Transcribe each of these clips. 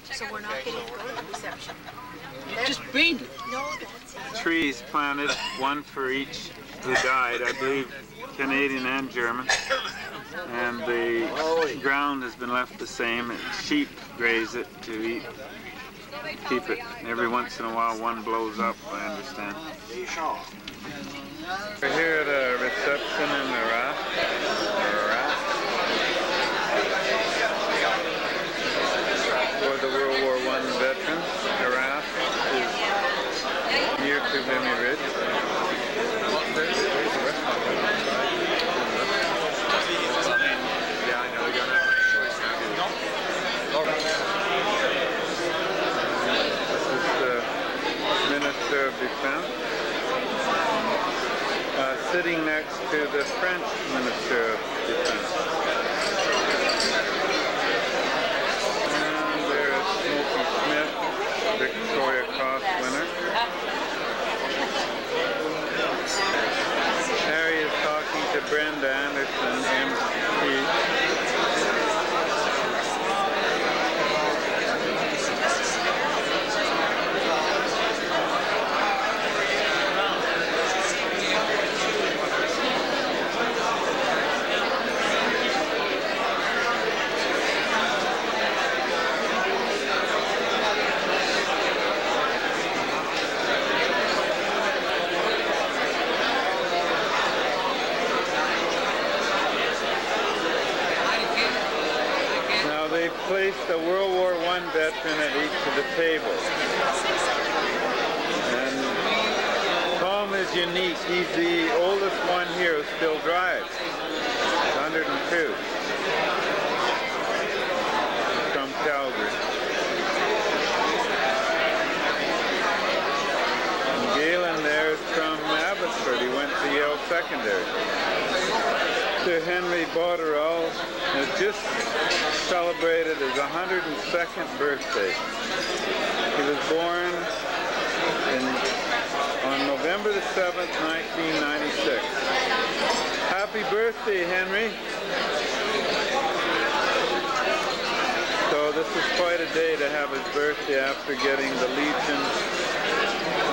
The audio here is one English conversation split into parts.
So we're not getting to go to the reception. Just painted. No, that's it. Trees planted, one for each who died, I believe Canadian and German. And the ground has been left the same. Sheep graze it to eat, keep it. Every once in a while one blows up, I understand. We're here at a reception in the raft. For the World War I veterans. The raft is near to Vimy Ridge. Yeah, I know, we don't have much choice now. This is the Minister of Defense. Sitting next to the French Minister of Defense. And there is Smokey Smith, Victoria Cross winner. Harry is talking to Brenda Anderson, MP. Placed a World War I veteran at each of the tables. And Tom is unique. He's the oldest one here who still drives. 102. From Calgary. And Galen there is from Abbotsford. He went to Yale Secondary. Sir Henry Botterill has just celebrated his 102nd birthday. He was born on November the 7th, 1996. Happy birthday, Henry. So this is quite a day to have his birthday after getting the Legion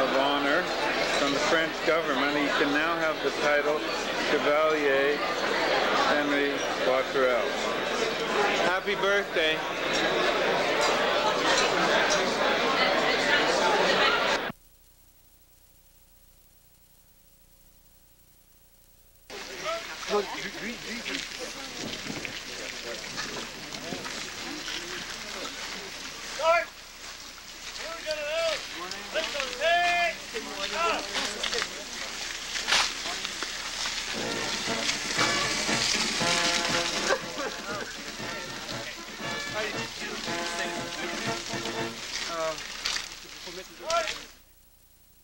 of Honor from the French government. He can now have the title Chevalier Henry Botterill. Happy birthday.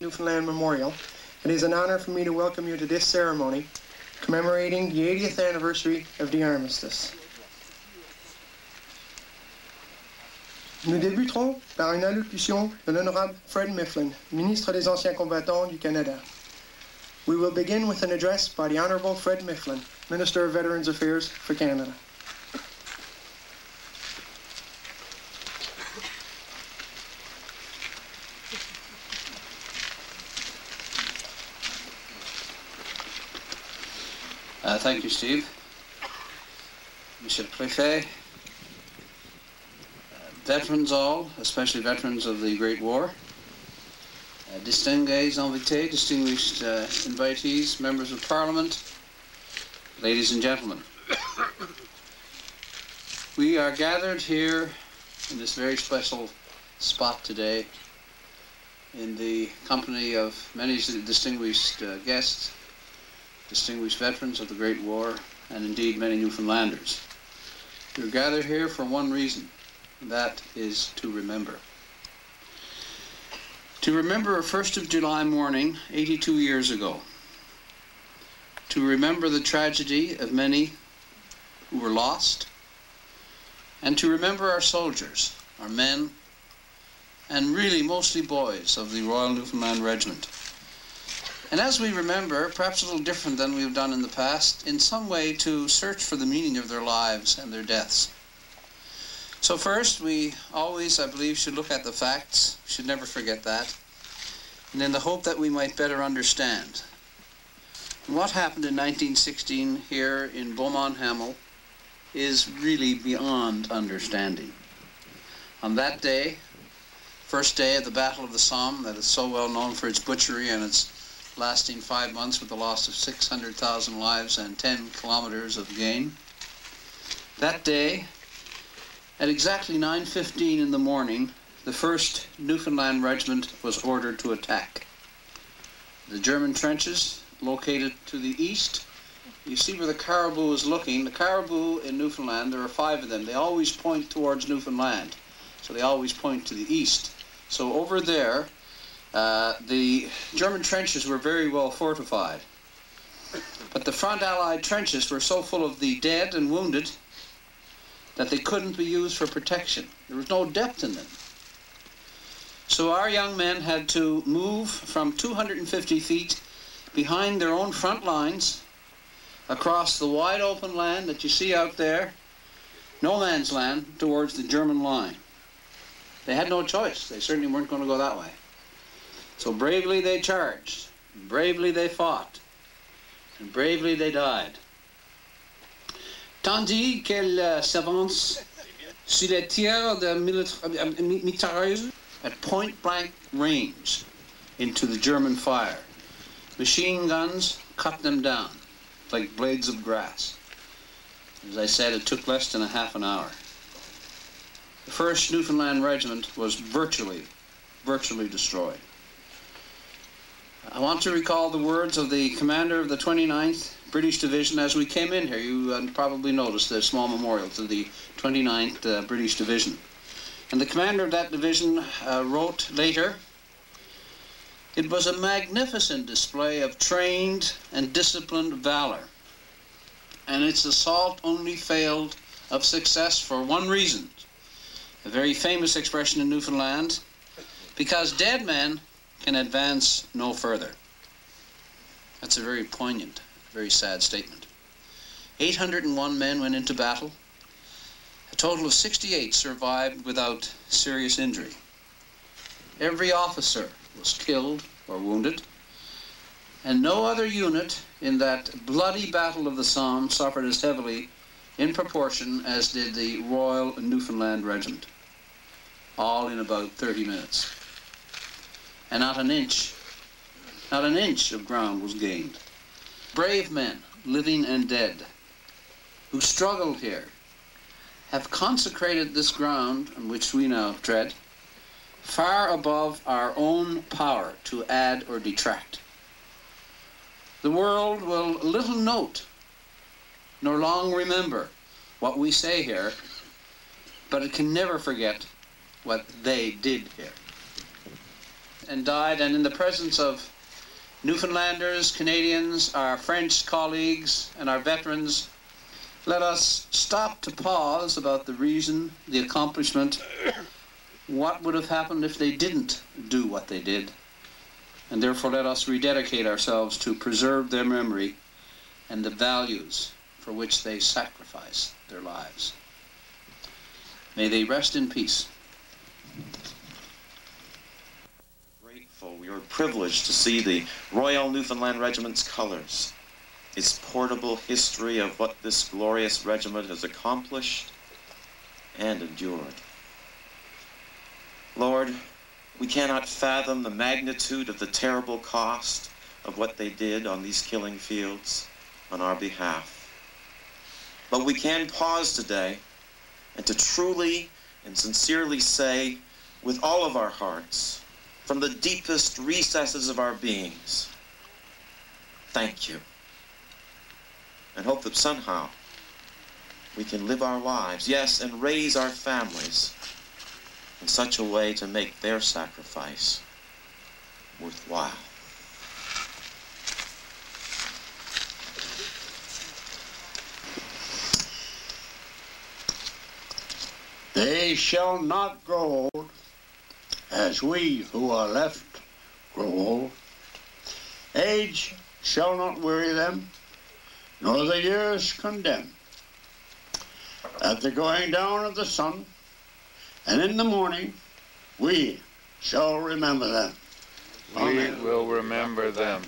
Newfoundland Memorial. It is an honor for me to welcome you to this ceremony commemorating the 80th anniversary of the armistice. Nous débuterons par une allocution de l'honorable Fred Mifflin, ministre des Anciens Combattants du Canada. We will begin with an address by the Honorable Fred Mifflin, Minister of Veterans Affairs for Canada. Thank you, Steve. Monsieur le Préfet, veterans all, especially veterans of the Great War, distinguished invités, distinguished invitees, members of Parliament, ladies and gentlemen. We are gathered here in this very special spot today in the company of many distinguished guests, distinguished veterans of the Great War, and indeed many Newfoundlanders. We're gathered here for one reason, and that is to remember. To remember a 1st of July morning 82 years ago. To remember the tragedy of many who were lost, and to remember our soldiers, our men, and really mostly boys of the Royal Newfoundland Regiment. And as we remember, perhaps a little different than we've done in the past, in some way to search for the meaning of their lives and their deaths. So first, we always, I believe, should look at the facts. We should never forget that. And in the hope that we might better understand. What happened in 1916 here in Beaumont-Hamel is really beyond understanding. On that day, first day of the Battle of the Somme, that is so well known for its butchery and its lasting 5 months with the loss of 600,000 lives and 10 kilometers of gain. That day, at exactly 9:15 in the morning, the 1st Newfoundland Regiment was ordered to attack. The German trenches, located to the east, you see where the caribou is looking. The caribou in Newfoundland, there are 5 of them. They always point towards Newfoundland, so they always point to the east. So over there, the German trenches were very well fortified. But the front Allied trenches were so full of the dead and wounded that they couldn't be used for protection. There was no depth in them. So our young men had to move from 250 feet behind their own front lines across the wide open land that you see out there, no man's land, towards the German line. They had no choice. They certainly weren't going to go that way. So bravely they charged, and bravely they fought, and bravely they died. Tandis qu'elle s'avance sur les tirs de mitrailleuse at point-blank range into the German fire. Machine guns cut them down like blades of grass. As I said, it took less than a half an hour. The 1st Newfoundland Regiment was virtually destroyed. I want to recall the words of the commander of the 29th British Division as we came in here. You probably noticed the small memorial to the 29th British Division. And the commander of that division wrote later, "It was a magnificent display of trained and disciplined valor, and its assault only failed of success for one reason, a very famous expression in Newfoundland, because dead men can advance no further." That's a very poignant, very sad statement. 801 men went into battle. A total of 68 survived without serious injury. Every officer was killed or wounded, and no other unit in that bloody Battle of the Somme suffered as heavily in proportion as did the Royal Newfoundland Regiment, all in about 30 minutes. And not an inch of ground was gained. Brave men, living and dead, who struggled here, have consecrated this ground on which we now tread far above our own power to add or detract. The world will little note nor long remember what we say here, but it can never forget what they did here. And died, and in the presence of Newfoundlanders, Canadians, our French colleagues, and our veterans, let us stop to pause about the reason, the accomplishment, what would have happened if they didn't do what they did, and therefore let us rededicate ourselves to preserve their memory and the values for which they sacrificed their lives. May they rest in peace. We were privileged to see the Royal Newfoundland Regiment's colors, its portable history of what this glorious regiment has accomplished and endured. Lord, we cannot fathom the magnitude of the terrible cost of what they did on these killing fields on our behalf. But we can pause today and to truly and sincerely say with all of our hearts, from the deepest recesses of our beings, thank you. And hope that somehow we can live our lives, yes, and raise our families in such a way to make their sacrifice worthwhile. They shall not grow old, as we who are left grow old. Age shall not weary them, nor the years condemn. At the going down of the sun, and in the morning we shall remember them. Amen. We will remember them.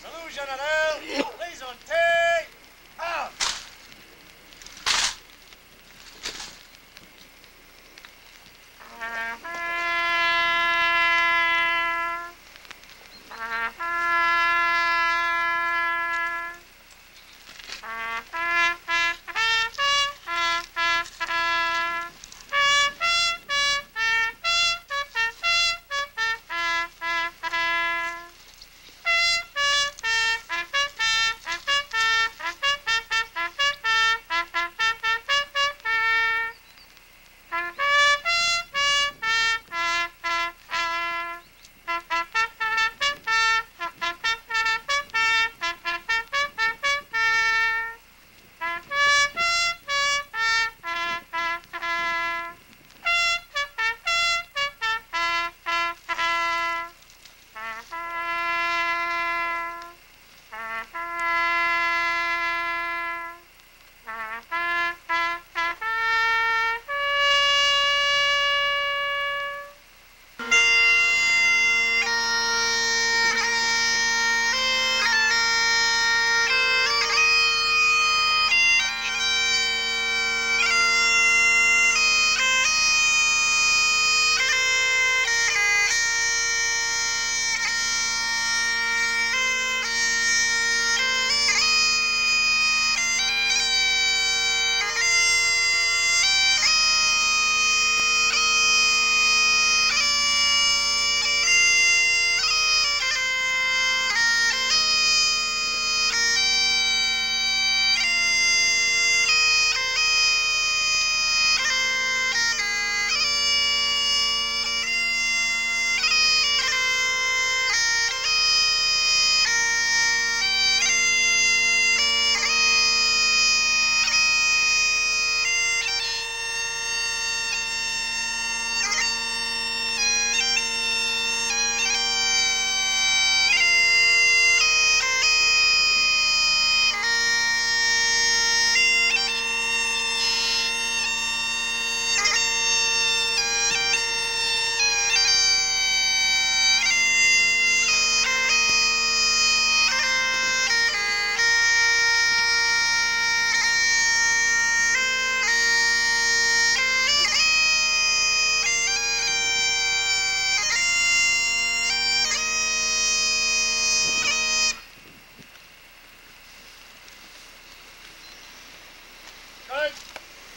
Salut général, présenté, ah!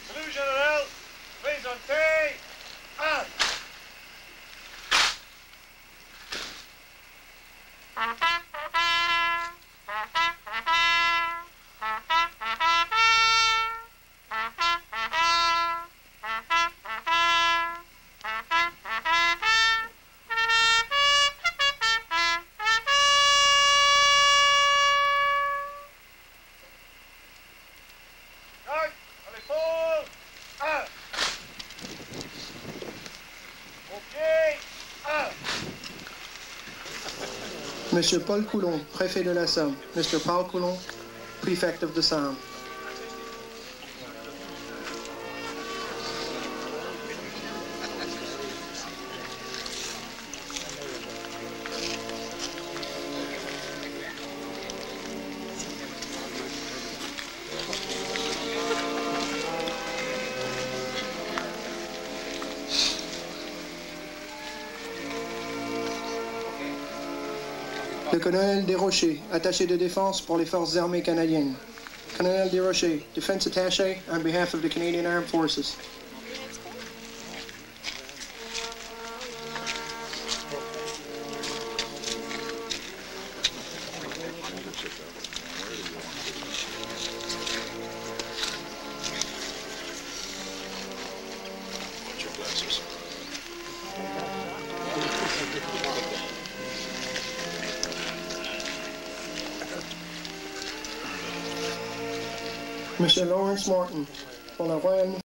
Salut général, présenté, ah! Monsieur Paul Coulon, préfet de la Somme. Mr. Paul Coulon, prefect of the Somme. Le colonel Desrochers, attaché de défense pour les forces armées canadiennes. Colonel Desrochers, defense attaché on behalf of the Canadian Armed Forces. Monsieur Lawrence Morton, pour la Royal